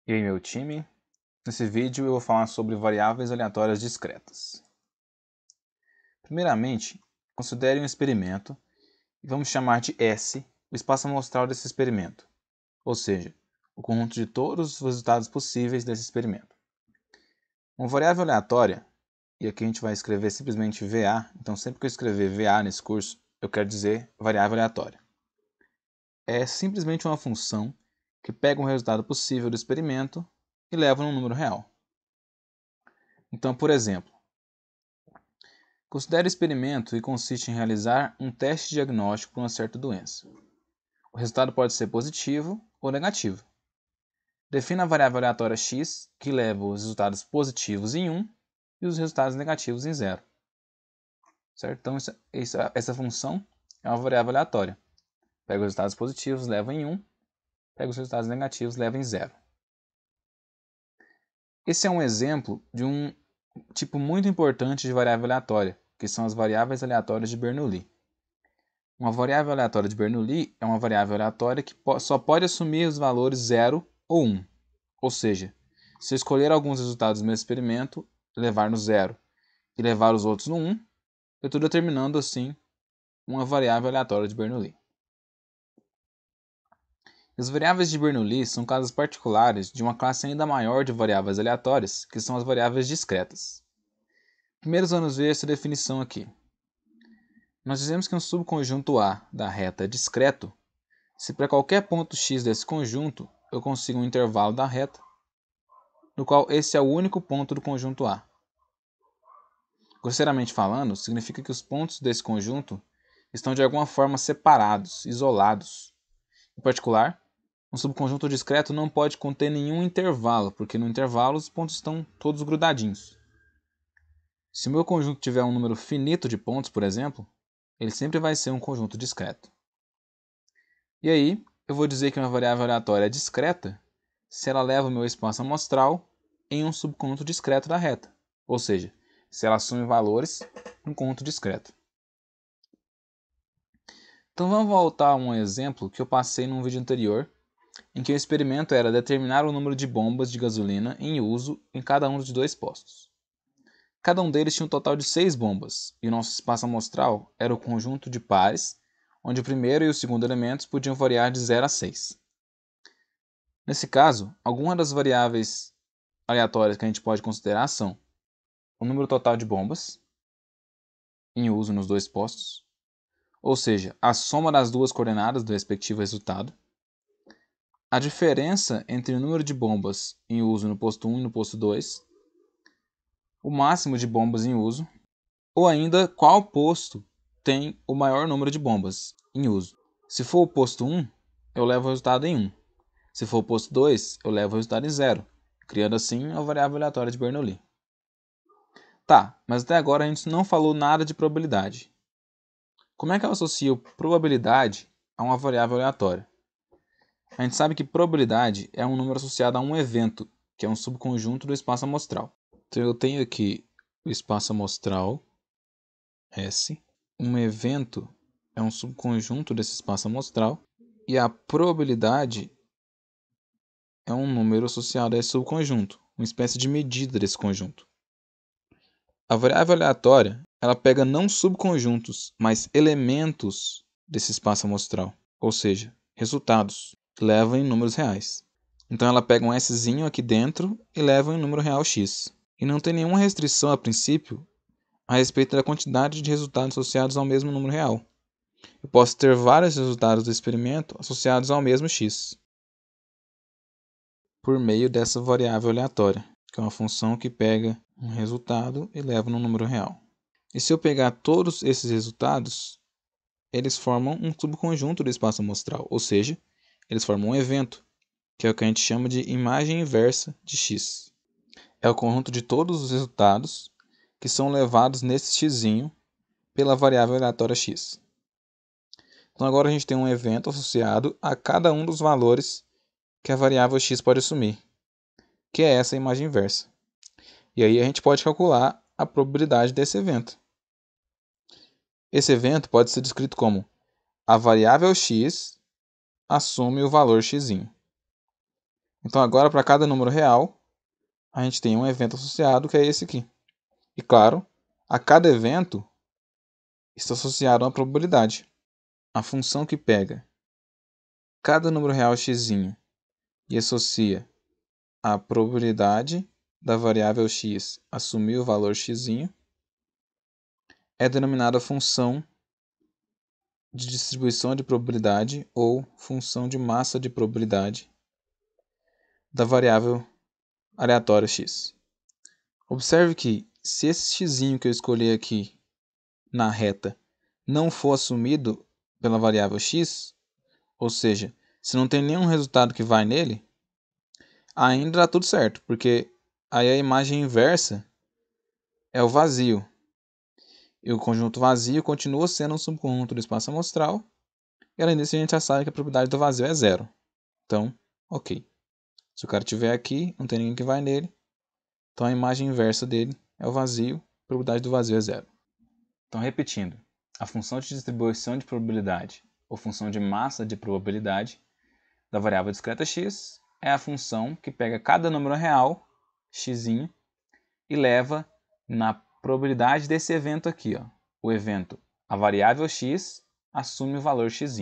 E aí, meu time? Nesse vídeo eu vou falar sobre variáveis aleatórias discretas. Primeiramente, considere um experimento e vamos chamar de S o espaço amostral desse experimento, ou seja, o conjunto de todos os resultados possíveis desse experimento. Uma variável aleatória, e aqui a gente vai escrever simplesmente VA, então sempre que eu escrever VA nesse curso, eu quero dizer variável aleatória. É simplesmente uma função que pega um resultado possível do experimento e leva num número real. Então, por exemplo, considere o experimento que consiste em realizar um teste diagnóstico para uma certa doença. O resultado pode ser positivo ou negativo. Defina a variável aleatória x, que leva os resultados positivos em 1 e os resultados negativos em 0. Certo? Então, essa função é uma variável aleatória. Pega os resultados positivos, leva em 1, pega os resultados negativos, leva em 0. Esse é um exemplo de um tipo muito importante de variável aleatória, que são as variáveis aleatórias de Bernoulli. Uma variável aleatória de Bernoulli é uma variável aleatória que só pode assumir os valores 0 ou 1. Ou seja, se eu escolher alguns resultados do meu experimento, levar no 0 e levar os outros no 1, eu estou determinando assim uma variável aleatória de Bernoulli. As variáveis de Bernoulli são casos particulares de uma classe ainda maior de variáveis aleatórias, que são as variáveis discretas. Primeiro vamos ver essa definição aqui. Nós dizemos que um subconjunto A da reta é discreto se para qualquer ponto x desse conjunto eu consigo um intervalo da reta, no qual esse é o único ponto do conjunto A. Grosseiramente falando, significa que os pontos desse conjunto estão de alguma forma separados, isolados. Em particular, um subconjunto discreto não pode conter nenhum intervalo, porque no intervalo os pontos estão todos grudadinhos. Se o meu conjunto tiver um número finito de pontos, por exemplo, ele sempre vai ser um conjunto discreto. E aí, eu vou dizer que uma variável aleatória é discreta se ela leva o meu espaço amostral em um subconjunto discreto da reta, ou seja, se ela assume valores num conjunto discreto. Então vamos voltar a um exemplo que eu passei num vídeo anterior, em que o experimento era determinar o número de bombas de gasolina em uso em cada um dos dois postos. Cada um deles tinha um total de 6 bombas, e o nosso espaço amostral era o conjunto de pares, onde o primeiro e o segundo elementos podiam variar de 0 a 6. Nesse caso, algumas das variáveis aleatórias que a gente pode considerar são o número total de bombas em uso nos dois postos, ou seja, a soma das duas coordenadas do respectivo resultado, a diferença entre o número de bombas em uso no posto 1 e no posto 2, o máximo de bombas em uso, ou ainda qual posto tem o maior número de bombas em uso. Se for o posto 1, eu levo o resultado em 1. Se for o posto 2, eu levo o resultado em 0, criando assim a variável aleatória de Bernoulli. Tá, mas até agora a gente não falou nada de probabilidade. Como é que eu associo probabilidade a uma variável aleatória? A gente sabe que probabilidade é um número associado a um evento, que é um subconjunto do espaço amostral. Então eu tenho aqui o espaço amostral S. Um evento é um subconjunto desse espaço amostral. E a probabilidade é um número associado a esse subconjunto, uma espécie de medida desse conjunto. A variável aleatória, ela pega não subconjuntos, mas elementos desse espaço amostral, ou seja, resultados, que levam em números reais. Então ela pega um Szinho aqui dentro e leva em um número real x. E não tem nenhuma restrição a princípio a respeito da quantidade de resultados associados ao mesmo número real. Eu posso ter vários resultados do experimento associados ao mesmo x, por meio dessa variável aleatória, que é uma função que pega um resultado e leva num número real. E se eu pegar todos esses resultados, eles formam um subconjunto do espaço amostral, ou seja, eles formam um evento, que é o que a gente chama de imagem inversa de x. É o conjunto de todos os resultados que são levados nesse xzinho pela variável aleatória x. Então agora a gente tem um evento associado a cada um dos valores que a variável x pode assumir, que é essa imagem inversa. E aí a gente pode calcular a probabilidade desse evento. Esse evento pode ser descrito como a variável x assume o valor x. Então agora para cada número real, a gente tem um evento associado que é esse aqui. E claro, a cada evento está associado a uma probabilidade. A função que pega cada número real x e associa a probabilidade da variável x assumir o valor x é denominada função de distribuição de probabilidade ou função de massa de probabilidade da variável aleatória x. Observe que se esse x que eu escolhi aqui na reta não for assumido pela variável x, ou seja, se não tem nenhum resultado que vai nele, ainda dá tudo certo, porque aí a imagem inversa é o vazio. E o conjunto vazio continua sendo um subconjunto do espaço amostral, e além disso a gente já sabe que a probabilidade do vazio é zero. Então, ok. Se o cara estiver aqui, não tem ninguém que vai nele, então a imagem inversa dele é o vazio, a probabilidade do vazio é zero. Então, repetindo, a função de distribuição de probabilidade ou função de massa de probabilidade da variável discreta x é a função que pega cada número real, x, e leva na probabilidade desse evento aqui. O evento, a variável x, assume o valor x.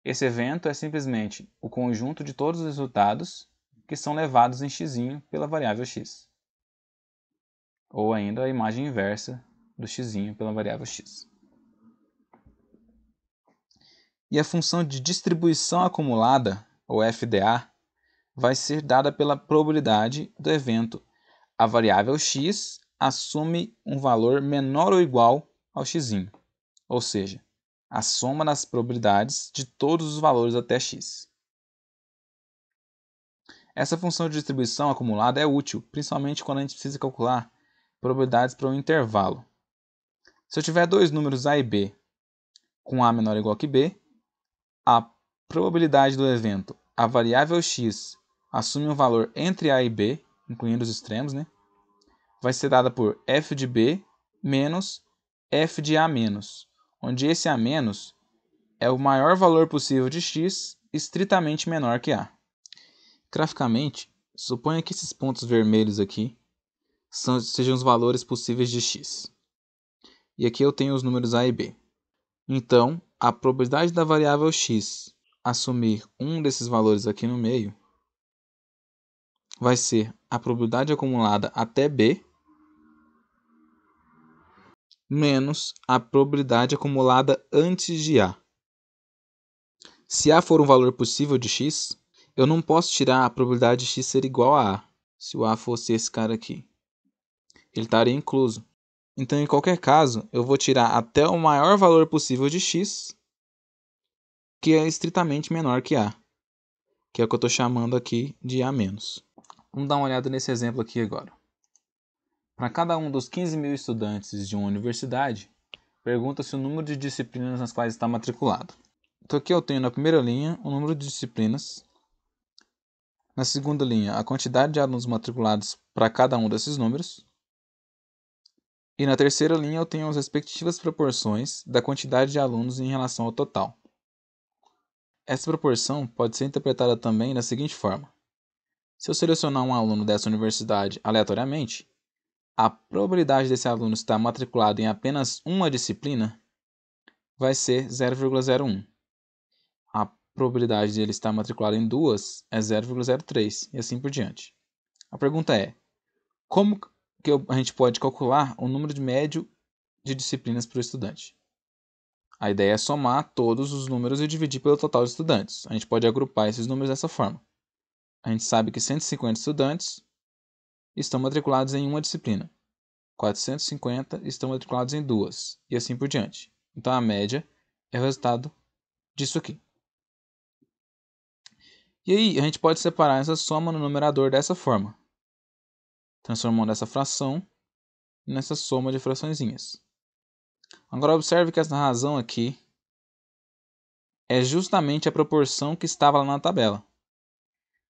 Esse evento é simplesmente o conjunto de todos os resultados que são levados em x pela variável x. Ou ainda a imagem inversa do x pela variável x. E a função de distribuição acumulada, ou FDA, vai ser dada pela probabilidade do evento. A variável x assume um valor menor ou igual ao x, ou seja, a soma das probabilidades de todos os valores até x. Essa função de distribuição acumulada é útil, principalmente quando a gente precisa calcular probabilidades para um intervalo. Se eu tiver dois números a e b com a menor ou igual que b, a probabilidade do evento, a variável x, assume um valor entre a e b, incluindo os extremos, vai ser dada por f de b menos f de a menos, onde esse a menos é o maior valor possível de x estritamente menor que a. Graficamente, suponha que esses pontos vermelhos aqui sejam os valores possíveis de x. E aqui eu tenho os números a e b. Então, a probabilidade da variável x assumir um desses valores aqui no meio vai ser a probabilidade acumulada até b menos a probabilidade acumulada antes de a. Se a for um valor possível de x, eu não posso tirar a probabilidade de x ser igual a a, se o a fosse esse cara aqui. Ele estaria incluso. Então, em qualquer caso, eu vou tirar até o maior valor possível de x, que é estritamente menor que a, que é o que eu estou chamando aqui de a menos. Vamos dar uma olhada nesse exemplo aqui agora. Para cada um dos 15.000 estudantes de uma universidade, pergunta-se o número de disciplinas nas quais está matriculado. Então aqui eu tenho na primeira linha o número de disciplinas, na segunda linha a quantidade de alunos matriculados para cada um desses números, e na terceira linha eu tenho as respectivas proporções da quantidade de alunos em relação ao total. Essa proporção pode ser interpretada também da seguinte forma: se eu selecionar um aluno dessa universidade aleatoriamente, a probabilidade desse aluno estar matriculado em apenas uma disciplina vai ser 0,01. A probabilidade de ele estar matriculado em duas é 0,03 e assim por diante. A pergunta é: como que a gente pode calcular o número de médio de disciplinas por estudante? A ideia é somar todos os números e dividir pelo total de estudantes. A gente pode agrupar esses números dessa forma. A gente sabe que 150 estudantes estão matriculados em uma disciplina. 450 estão matriculados em duas, e assim por diante. Então a média é o resultado disso aqui. E aí a gente pode separar essa soma no numerador dessa forma, transformando essa fração nessa soma de fraçõezinhas. Agora observe que essa razão aqui é justamente a proporção que estava lá na tabela.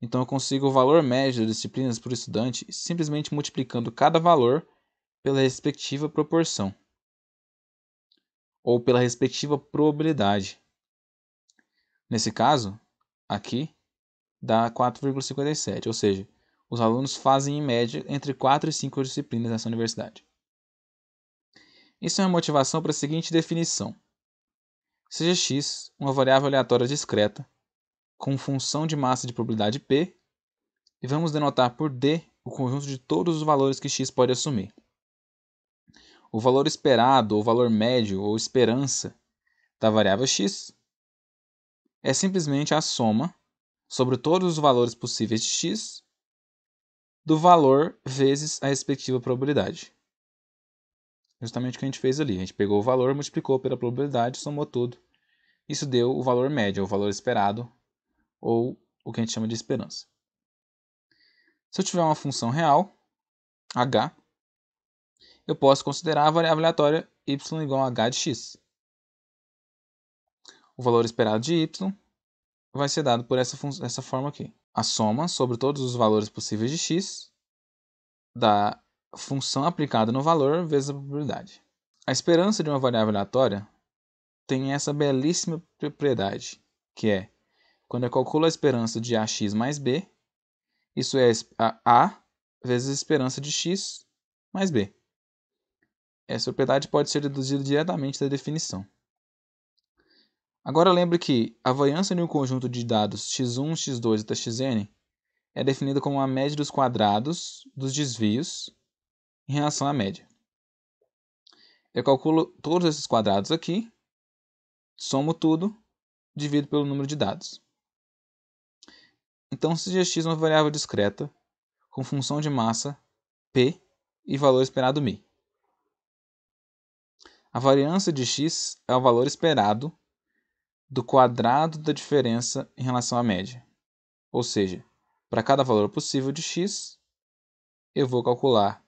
Então eu consigo o valor médio das disciplinas por estudante simplesmente multiplicando cada valor pela respectiva proporção, ou pela respectiva probabilidade. Nesse caso, aqui, dá 4,57, ou seja, os alunos fazem em média entre 4 e 5 disciplinas nessa universidade. Isso é uma motivação para a seguinte definição. Seja x uma variável aleatória discreta com função de massa de probabilidade p, e vamos denotar por d o conjunto de todos os valores que x pode assumir. O valor esperado, ou valor médio, ou esperança da variável x é simplesmente a soma sobre todos os valores possíveis de x do valor vezes a respectiva probabilidade. Justamente o que a gente fez ali. A gente pegou o valor, multiplicou pela probabilidade, somou tudo. Isso deu o valor médio, o valor esperado, ou o que a gente chama de esperança. Se eu tiver uma função real, h, eu posso considerar a variável aleatória y igual a h de x. O valor esperado de y vai ser dado por essa forma aqui. A soma sobre todos os valores possíveis de x da função aplicada no valor vezes a probabilidade. A esperança de uma variável aleatória tem essa belíssima propriedade, que é, quando eu calculo a esperança de ax mais b, isso é a vezes a esperança de x mais b. Essa propriedade pode ser deduzida diretamente da definição. Agora lembre que a variância de um conjunto de dados x1, x2 até xn é definida como a média dos quadrados dos desvios em relação à média. Eu calculo todos esses quadrados aqui, somo tudo, divido pelo número de dados. Então, seja x uma variável discreta com função de massa p e valor esperado μ. A variância de x é o valor esperado do quadrado da diferença em relação à média. Ou seja, para cada valor possível de x, eu vou calcular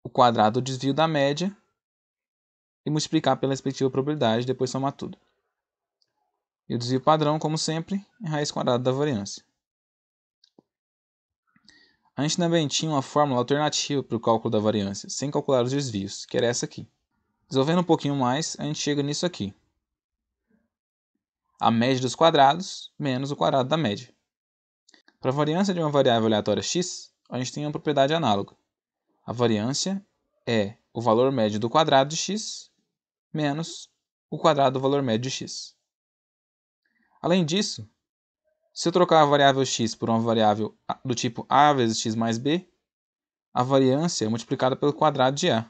o quadrado do desvio da média e multiplicar pela respectiva probabilidade, depois somar tudo. E o desvio padrão, como sempre, é raiz quadrada da variância. A gente também tinha uma fórmula alternativa para o cálculo da variância, sem calcular os desvios, que era essa aqui. Desenvolvendo um pouquinho mais, a gente chega nisso aqui. A média dos quadrados menos o quadrado da média. Para a variância de uma variável aleatória x, a gente tem uma propriedade análoga. A variância é o valor médio do quadrado de x menos o quadrado do valor médio de x. Além disso, se eu trocar a variável x por uma variável do tipo a vezes x mais b, a variância é multiplicada pelo quadrado de a.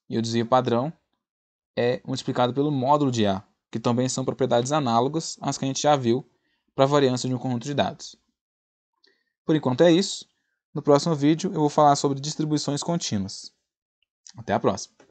E o desvio padrão é multiplicado pelo módulo de a, que também são propriedades análogas às que a gente já viu para a variância de um conjunto de dados. Por enquanto é isso. No próximo vídeo eu vou falar sobre distribuições contínuas. Até a próxima!